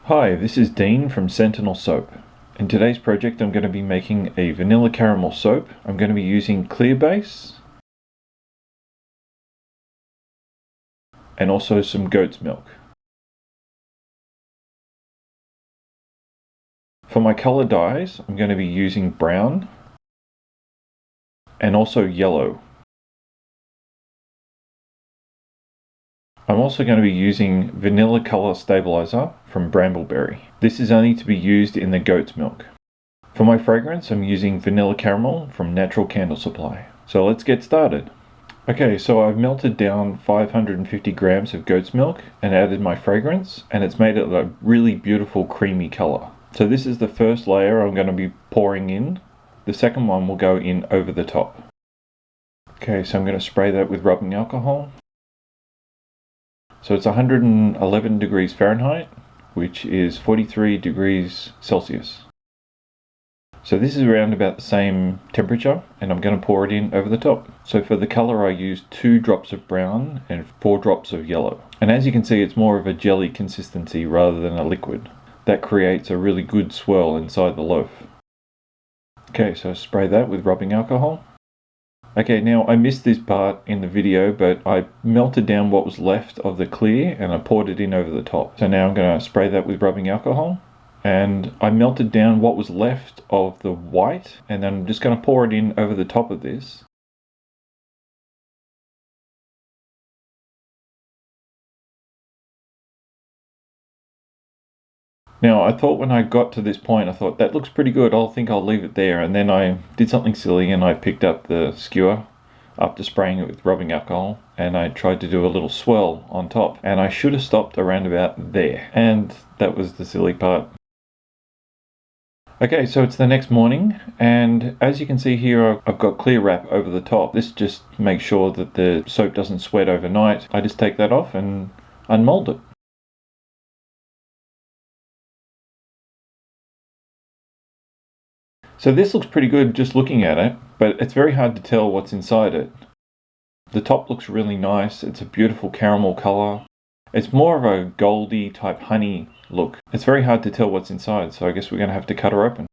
Hi, this is Dean from Sentinel Soap. In today's project I'm going to be making a vanilla caramel soap. I'm going to be using clear base and also some goat's milk. For my color dyes I'm going to be using brown and also yellow. I'm also going to be using vanilla color stabilizer from Brambleberry. This is only to be used in the goat's milk. For my fragrance I'm using vanilla caramel from Natural Candle Supply. So let's get started. Okay, so I've melted down 550 grams of goat's milk and added my fragrance, and it's made it a really beautiful creamy color. So this is the first layer I'm going to be pouring in. The second one will go in over the top. Okay, so I'm going to spray that with rubbing alcohol. So it's 111 degrees Fahrenheit, which is 43 degrees Celsius. So this is around about the same temperature, and I'm going to pour it in over the top. So for the color I used 2 drops of brown and 4 drops of yellow. And as you can see, it's more of a jelly consistency rather than a liquid. That creates a really good swirl inside the loaf. Okay, so spray that with rubbing alcohol. Okay, now I missed this part in the video, but I melted down what was left of the clear and I poured it in over the top. So now I'm going to spray that with rubbing alcohol. And I melted down what was left of the white, and then I'm just going to pour it in over the top of this. Now I thought when I got to this point, I thought that looks pretty good, I think I'll leave it there, and then I did something silly and I picked up the skewer after spraying it with rubbing alcohol, and I tried to do a little swirl on top, and I should have stopped around about there, and that was the silly part. Okay, so it's the next morning, and as you can see here, I've got clear wrap over the top. This just makes sure that the soap doesn't sweat overnight. I just take that off and unmold it. So this looks pretty good just looking at it, but it's very hard to tell what's inside it. The top looks really nice. It's a beautiful caramel color. It's more of a goldy type honey look. It's very hard to tell what's inside, so I guess we're going to have to cut her open.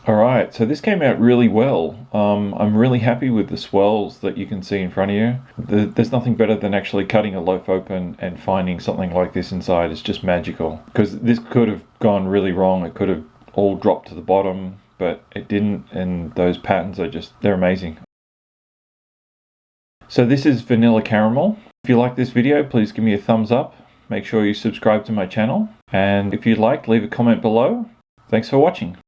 Alright, so this came out really well. I'm really happy with the swirls that you can see in front of you. There's nothing better than actually cutting a loaf open and finding something like this inside. It's just magical. Because this could have gone really wrong. It could have all dropped to the bottom, but it didn't, and those patterns are they're amazing. So this is vanilla caramel. If you like this video, please give me a thumbs up. Make sure you subscribe to my channel. And if you'd like, leave a comment below. Thanks for watching.